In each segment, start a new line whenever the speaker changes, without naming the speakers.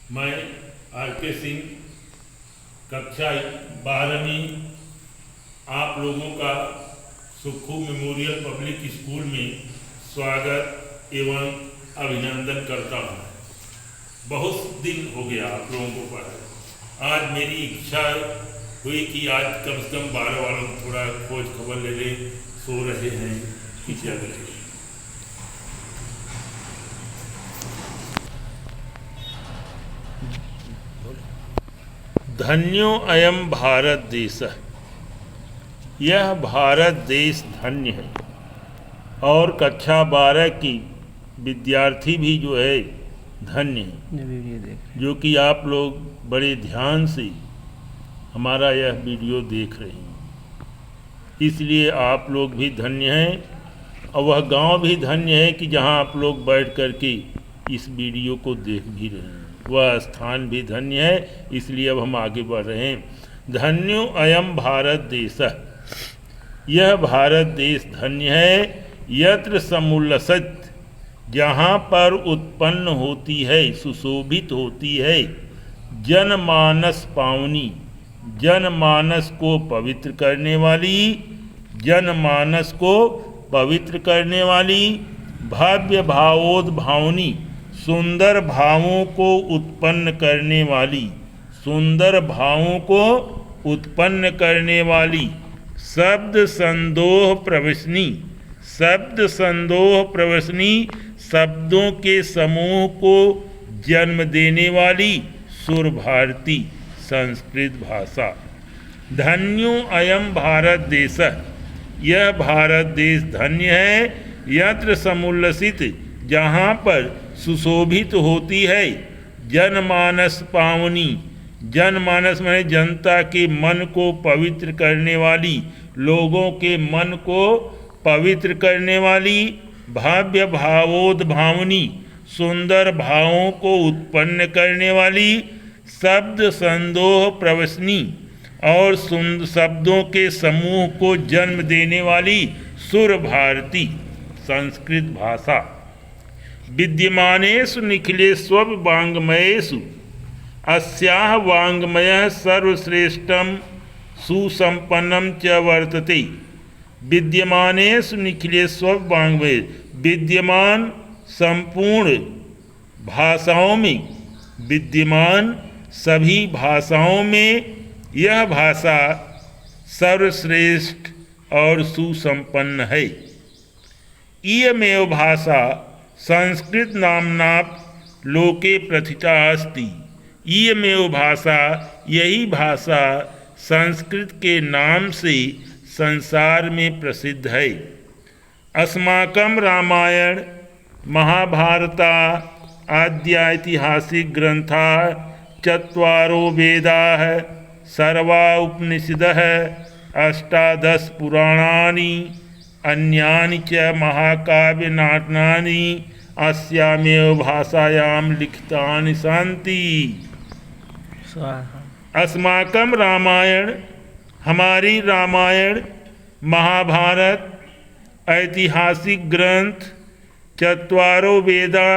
मैं आर.के. सिंह कक्षा 12वीं आप लोगों का सुखू मेमोरियल पब्लिक स्कूल में स्वागत एवं अभिनंदन करता हूँ। बहुत दिन हो गया आप लोगों को पढ़ा। आज मेरी इच्छा हुई कि आज कम से कम 12 वालों को थोड़ा खोज खबर ले ले, सो रहे हैं कि क्या करें। धन्यो अयम भारत देश, यह भारत देश धन्य है। और कक्षा 12 की विद्यार्थी भी जो है धन्य है, जो कि आप लोग बड़े ध्यान से हमारा यह वीडियो देख रहे हैं। इसलिए आप लोग भी धन्य हैं और वह गांव भी धन्य है कि जहां आप लोग बैठ कर के इस वीडियो को देख भी रहे हैं। वह स्थान भी धन्य है। इसलिए अब हम आगे बढ़ रहे हैं। धन्यो अयम भारत देश, यह भारत देश धन्य है। यत्र समुल्लसत, जहाँ पर उत्पन्न होती है, सुशोभित होती है, जनमानस पावनी, जनमानस को पवित्र करने वाली, जनमानस को पवित्र करने वाली, भव्य भावोद्भावनी, सुंदर भावों को उत्पन्न करने वाली, सुंदर भावों को उत्पन्न करने वाली, शब्द संदोह प्रवसनी, शब्द संदोह प्रवसनी, शब्दों के समूह को जन्म देने वाली सुर भारती संस्कृत भाषा। धन्यो अयम भारत देश, यह भारत देश धन्य है। यत्र समुल्लसित, जहाँ पर सुशोभित होती है, जनमानस पावनी, जनमानस में जनता के मन को पवित्र करने वाली, लोगों के मन को पवित्र करने वाली, भव्य भावोद्भावनी, सुंदर भावों को उत्पन्न करने वाली, शब्द संदोह प्रवसनी और शब्दों के समूह को जन्म देने वाली सुर भारती संस्कृत भाषा। विद्यमानेषु निखिलेषु वाङ्मयेषु अस्याः वाङ्मयः सर्वश्रेष्ठं सुसंपन्नं च वर्तते। विद्यमानेषु निखिलेषु वाङ्मयेषु, विद्यमान संपूर्ण भाषाओं में, विद्यमान सभी भाषाओं में यह भाषा सर्वश्रेष्ठ और सुसंपन्न है। इयमेव भाषा संस्कृत नामना लोके प्रथिता अस्ति। इयमेव भाषा, यही भाषा संस्कृत के नाम से संसार में प्रसिद्ध है। अस्माकं रामायण महाभारता आद्या ऐतिहासिक ग्रंथा चत्वारो वेदाः सर्वा उपनिषदः अष्टादश पुराणानि अन्यानि च महाकाव्य नाटकानि अस्यामेव भाषायां लिखितानि सन्ति। अस्माकं रामायण, हमारी रामायण, महाभारत ऐतिहासिक ग्रंथ, चत्वारो वेदा,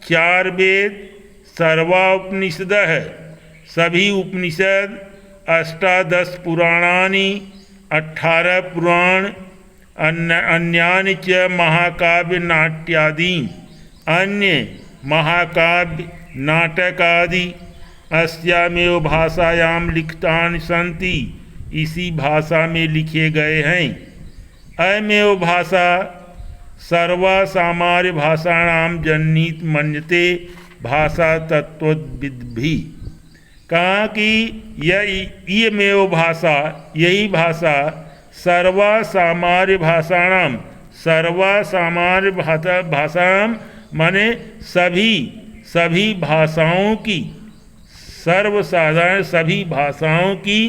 4 वेद, सर्वा उपनिषदः, सभी उपनिषद, अष्टादश पुराणानि, 18 पुराण, अन्यानि च महाकाव्य नाट्यादि, अन्य महाकाव्य नाटक आदि अस्यामेव भाषायां लिखितानि सन्ति, इसी भाषा में लिखे गए हैं। अयमेव भाषा सर्वा सामान्य भाषाणां जनित मन्यते भाषा तत्त्वविद्भिः। कहा कि इयमेव भाषा, यही भाषा सर्वा सामान्य भाषाणाम, सर्वा सामान्य भाषाणाम माने सभी भाषाओं की, सर्वसाधारण सभी भाषाओं की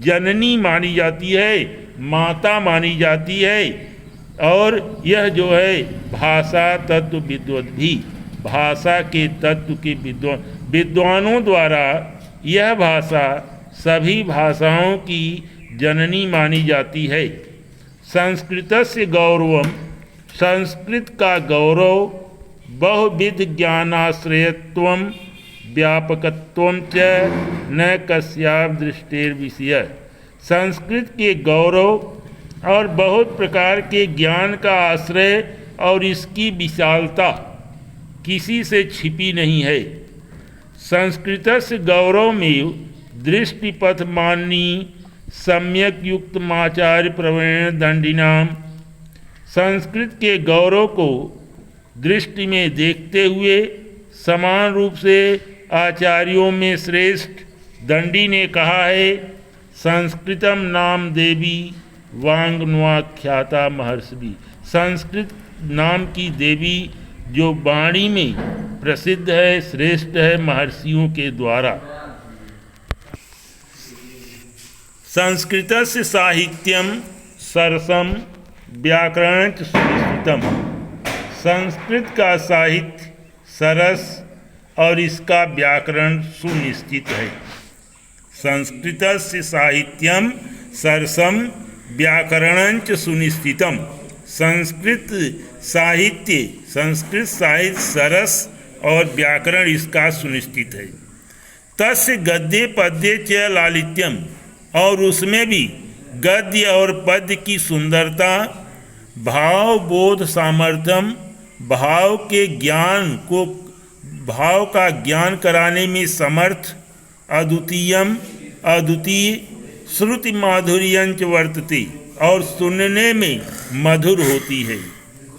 जननी मानी जाती है, माता मानी जाती है। और यह जो है भाषा तत्व विद्वत भी, भाषा के तत्व के विद्वानों द्वारा यह भाषा सभी भाषाओं की जननी मानी जाती है। संस्कृतस्य गौरवम, संस्कृत का गौरव, बहुविध ज्ञानाश्रयत्वम, व्यापकत्वं च न कस्यापि दृष्टेर्विषय। संस्कृत के गौरव और बहुत प्रकार के ज्ञान का आश्रय और इसकी विशालता किसी से छिपी नहीं है। संस्कृतस्य गौरवमेव दृष्टिपथमानी सम्यक युक्तमाचार्य प्रवीण दंडिनाम। संस्कृत के गौरव को दृष्टि में देखते हुए समान रूप से आचार्यों में श्रेष्ठ दंडी ने कहा है, संस्कृतम नाम देवी वांग्नवाख्याता महर्षि। संस्कृत नाम की देवी जो वाणी में प्रसिद्ध है, श्रेष्ठ है महर्षियों के द्वारा। संस्कृतस्य साहित्यम सरसम व्याकरण च सुनिश्चितम। संस्कृत का साहित्य सरस और इसका व्याकरण सुनिश्चित है। संस्कृतस्य साहित्यम सरसम व्याकरण च सुनिश्चितम। संस्कृत साहित्य सरस और व्याकरण इसका सुनिश्चित है। तस्य गद्य पद्य च लालित्यम। और उसमें भी गद्य और पद्य की सुंदरता, भाव बोध सामर्थ्यम, भाव का ज्ञान कराने में समर्थ, अद्वितीय, श्रुति माधुर्यंच वर्तते और सुनने में मधुर होती है।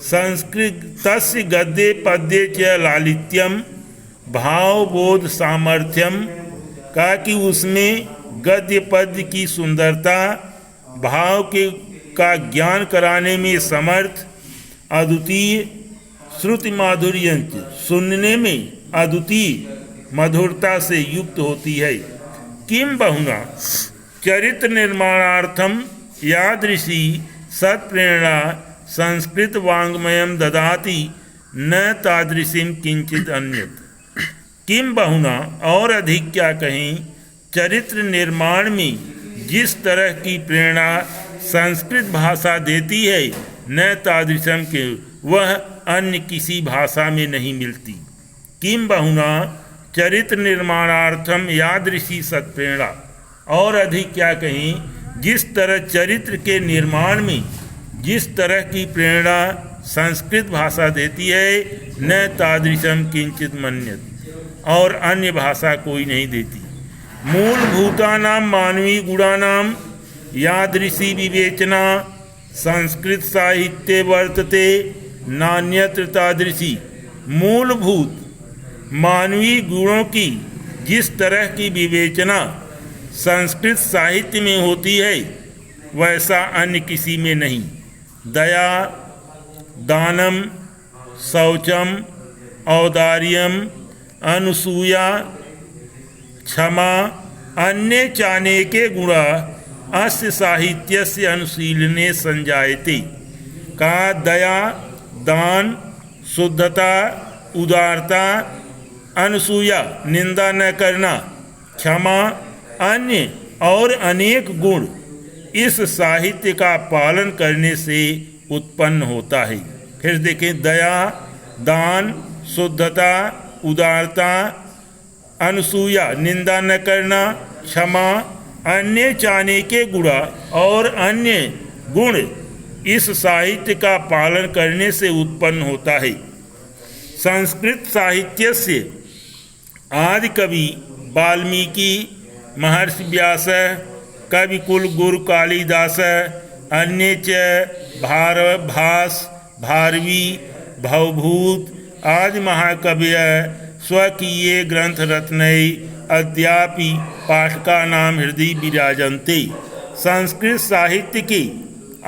संस्कृतस्य गद्य पद्य च लालित्यम भाव बोध सामर्थ्यम का कि उसमें गद्य पद्य की सुंदरता, भाव का ज्ञान कराने में समर्थ, अद्वितीय, श्रुति माधुर्यंच सुनने में अद्वितीय मधुरता से युक्त होती है। किम बहुना चरित्र निर्माणार्थम यादृशी सत्प्रेरणा संस्कृत वाङ्मयम ददाति न तादृशीम किंचित अन्यत। किम बहुना और अधिक क्या कहें, चरित्र निर्माण में जिस तरह की प्रेरणा संस्कृत भाषा देती है, न तादृशम के वह अन्य किसी भाषा में नहीं मिलती। किम बहुना चरित्र निर्माणार्थम यादृशी सत्प्रेरणा। और अधिक क्या कहें, जिस तरह चरित्र के निर्माण में जिस तरह की प्रेरणा संस्कृत भाषा देती है, न तादृशम किंचित मन्यत, और अन्य भाषा कोई नहीं देती। मूलभूतानां मानवीय गुणानां यादृशी विवेचना संस्कृत साहित्ये वर्तते नान्यत्र तादृशी। मूलभूत मानवीय गुणों की जिस तरह की विवेचना संस्कृत साहित्य में होती है, वैसा अन्य किसी में नहीं। दया, दानम, शौचम, औदार्यम, अनुसूया, क्षमा, अन्य चाने के गुणा अस्य साहित्यस्य अनुशीलने संजायते। का दया, दान, शुद्धता, उदारता, अनुसूया निंदा न करना, क्षमा, अन्य और अनेक गुण इस साहित्य का पालन करने से उत्पन्न होता है। फिर देखें, दया, दान, शुद्धता, उदारता, अनुसूया निंदा न करना, क्षमा, अन्य चाने के गुण और अन्य गुण इस साहित्य का पालन करने से उत्पन्न होता है। संस्कृत साहित्य से आदि कवि वाल्मीकि, महर्षि व्यास, कवि कुल गुरु कालिदास, अन्य च भास, भारवी, भवभूत आदि महाकवय स्वकीय ग्रंथ रत्नय अद्यापि पाठकानां हृदय विराजन्ते। संस्कृत साहित्य के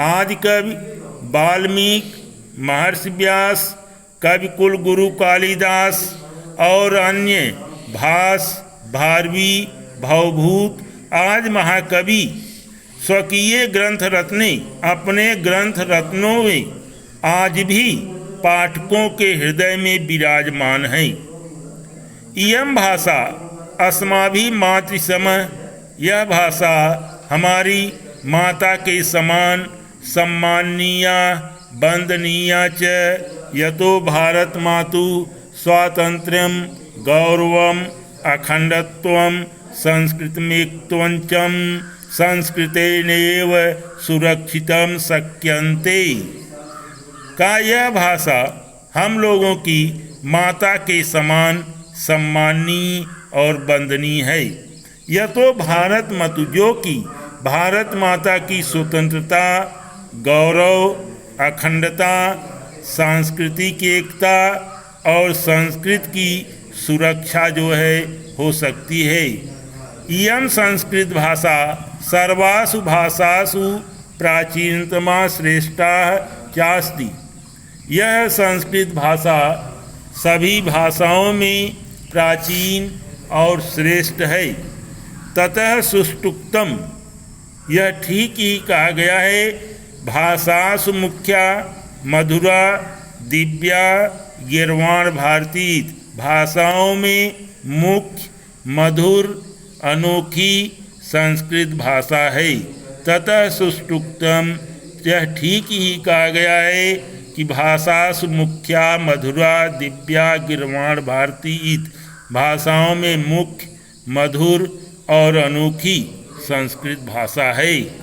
आदि कवि वाल्मीकि, महर्षि व्यास, कवि कुल गुरु कालिदास और अन्य भास, भारवी, भवभूत आदि महाकवि स्वकीय ग्रंथ रत्ने अपने ग्रंथ रत्नों में आज भी पाठकों के हृदय में विराजमान हैं। इयं भाषा अस्माभि मातृसम, यह भाषा हमारी माता के समान सम्माननीया वंदनीया च। यतो भारत मातु स्वातंत्र्यम गौरवम अखंडत्वं संस्कृतमेकत्वं संस्कृतेनैव सुरक्षितं शक्यन्ते। का यह भाषा हम लोगों की माता के समान सम्माननीय और वंदनीय है। यह तो भारत माता जो कि भारत माता की स्वतंत्रता, गौरव, अखंडता, सांस्कृतिक एकता और संस्कृत की सुरक्षा जो है हो सकती है। इयं संस्कृत भाषा सर्वासु भाषासु प्राचीनतमा श्रेष्ठा चास्ति। यह संस्कृत भाषा सभी भाषाओं में प्राचीन और श्रेष्ठ है। ततः सुष्टुक्तम, यह ठीक ही कहा गया है, भाषासु मुख्या मधुरा दिव्या गीर्वाण भारती। भाषाओं में मुख्य मधुर अनोखी संस्कृत भाषा है। ततः सुष्टुक्तम, यह ठीक ही कहा गया है कि भाषासु मुख्या मधुरा दिव्या गीर्वाण भारती। भाषाओं में मुख्य मधुर और अनोखी संस्कृत भाषा है।